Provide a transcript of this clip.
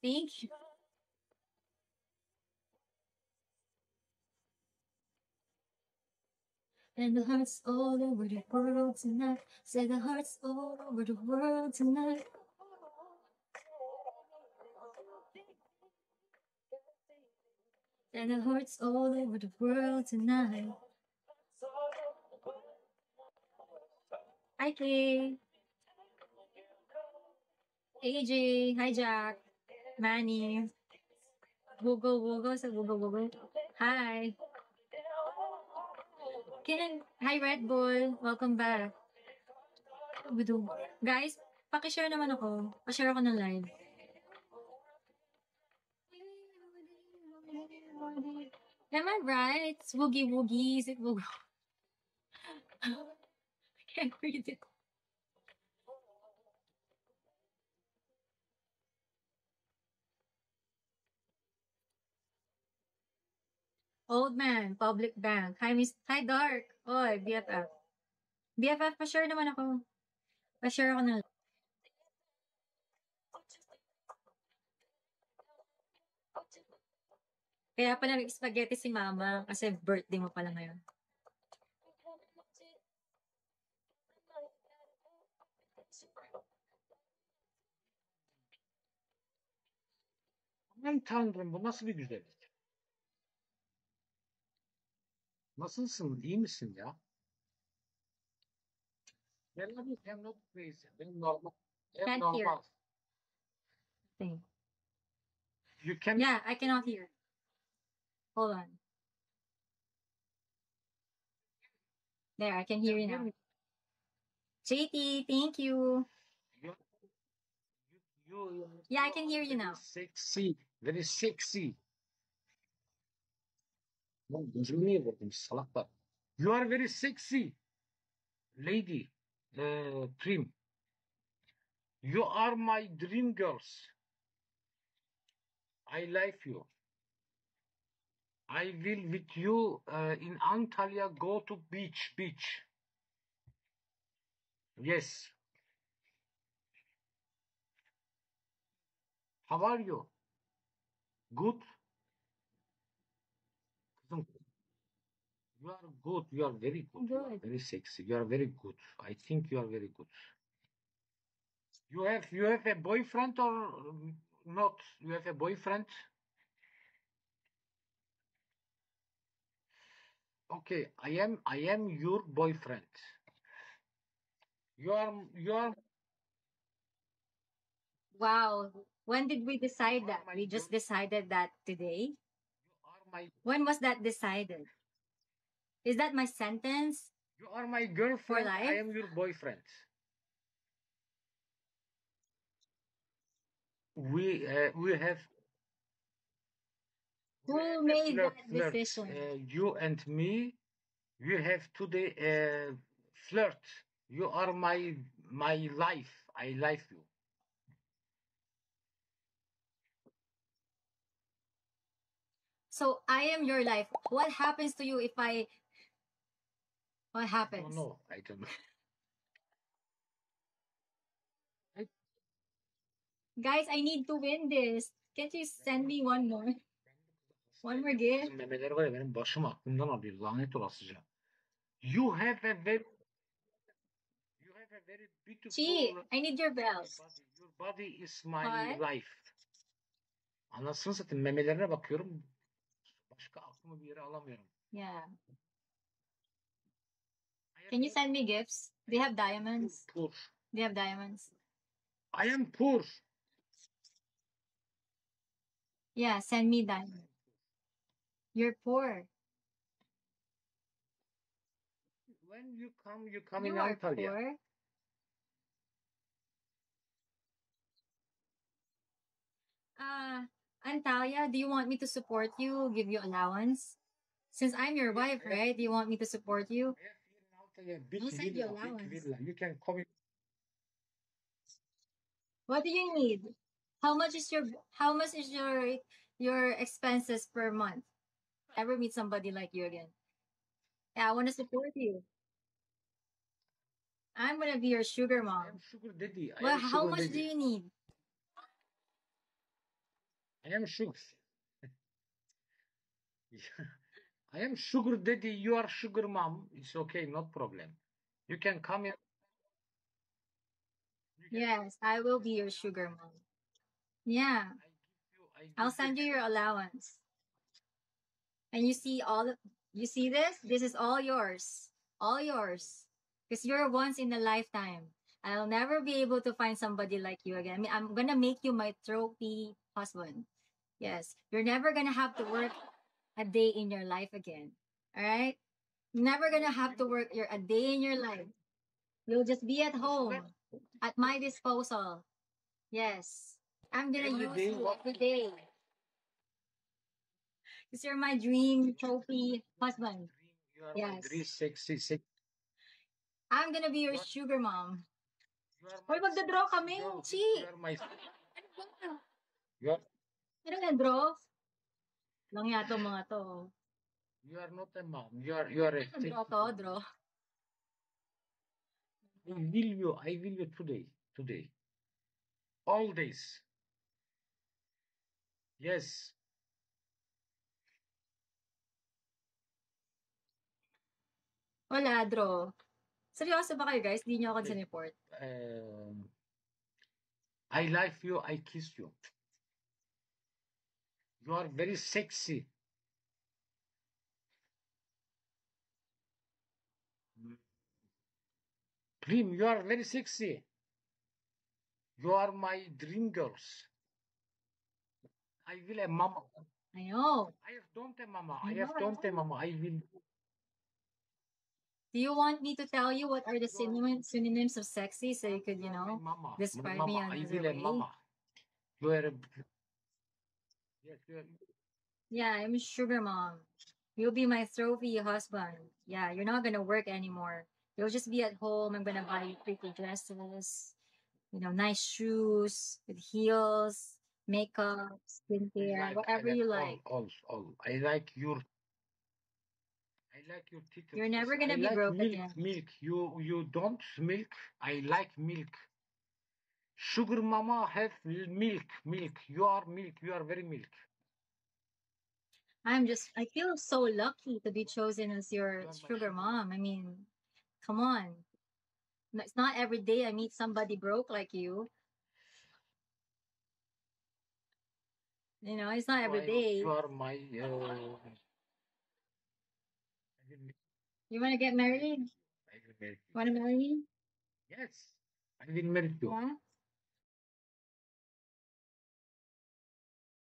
Thank you. And the hearts all over the world tonight. Say the hearts all over the world tonight. And the hearts all over the world tonight. Hi, Kay. AJ. Hi, Jack. Manny. Woogle Woogle sa Woogle Woogle. Hi. Hi, Red Bull. Welcome back. Guys, pakishare naman ako. Pashare ako ng live. Am I right? It's Woogie Woogie. Is it Woogie? I can't read it. Old man, public bank. Hi, Dark. Oy, BFF. BFF, pa-share naman ako. Pa-share ako ng... Kaya pala nag-spaghetti si mama kasi birthday mo pala ngayon. Aman tanrım, bu nasıl bir güzellik? Nasılsın? İyi misin ya? Melody cannot face. Ben normal. Ben Can't hear. normal. Thing. You can. Yeah, I cannot hear. Hold on. There, I can hear you now. JT, thank you. Yeah, I can hear you now. Sexy. Very sexy. Lan gözümü niye vurdun salaklar? You are very sexy. Lady. Dream. You are my dream girls. I like you. I will with you in Antalya go to beach. Yes. How are you? Good. Kızım, you are good. You are very good. You are very sexy. You are very good. I think you are very good. You have a boyfriend or not? You have a boyfriend? Okay, I am your boyfriend. You are. Wow. When did we decide that? We just decided that today. You are my. When was that decided? Is that my sentence? You are my girlfriend. For life? I am your boyfriend. We have. Who made that decision? You and me. We have today a flirt. You are my life. I like you. So I am your life. What happens to you if I... What happens? I don't know. Guys, I need to win this. Can't you send me one more? One more gift? Memeleri var ya benim başım aklımdan alıyor. Lanet olasıca. You have a very beautiful Chi, I need your belt. body. Your body is my What? life. Anasını satayım memelerine bakıyorum. Başka aklımı bir yere alamıyorum. Yeah. Can you send me gifts? Do you have diamonds? Poor. Do you have diamonds? I am poor. Yeah, send me diamonds. You're poor. When you come You in are Antalya. poor. Antalya, do you want me to support you, give you allowance? Since I'm your wife, right? Do you want me to support you? I'll send you allowance. You can come in. What do you need? How much is your expenses per month? Ever meet somebody like you again? Yeah, I want to support you. I'm gonna be your sugar I mom. am sugar daddy. Well, how much do you need? I am sugar. I am sugar daddy. You are sugar mom. It's okay, not problem. You can come in. You can come. Yes, I will be your sugar mom. Yeah, I give you. I I'll give you. send you your allowance. And you see you see this? This is all yours. All yours. Because you're once in a lifetime. I'll never be able to find somebody like you again. I mean, I'm gonna make you my trophy husband. Yes. You're never gonna have to work a day in your life again. Alright? Never gonna have to work a day in your life. You'll just be at home at my disposal. Yes. I'm gonna Every use day. you What? every day. Because you're my dream trophy husband. You are my dream. Yes. Sexy, sexy. I'm gonna be your You are, sugar mom. you are Hoy, my magda-draw sexy kami. girl. Chi! You are my. Ano ba? You are. Ano nga, draw? Lang yata mga to. You are not a mom. You are a Ano draw sexy to? girl. Draw. I will you. I will you today. Today. All days. Yes. Wala, draw. Seryoso ba kayo, guys? Di nyo ako Okay. siniport. I like you. I kiss you. You are very sexy. Dream, you are very sexy. You are my dream girls. I will a mama. I know. I have don't a mama. I I know, have I don't a know. mama. I will. Do you want me to tell you what are the You are synonyms of sexy so you could, you are my mama. My describe me mama. I another will a way? mama. You are a, yes. You are, Yeah, I'm sugar mom. You'll be my trophy husband. Yeah, you're not gonna work anymore. You'll just be at home. I'm gonna buy you pretty dresses, nice shoes with heels, makeup, skincare, I whatever like you all, like. all, all. I like your teeth. You're Yes, never I gonna be like broke milk, again. milk. You don't milk. I like milk. Sugar mama have milk, milk. You are milk. You are very milk. I feel so lucky to be chosen as You your are my sugar sugar mama. mom. I mean, come on. It's not every day I meet somebody broke like you. It's not every You day. are my. You want to get married? I will marry you. Want to marry me? Yes, I will marry you. Yeah?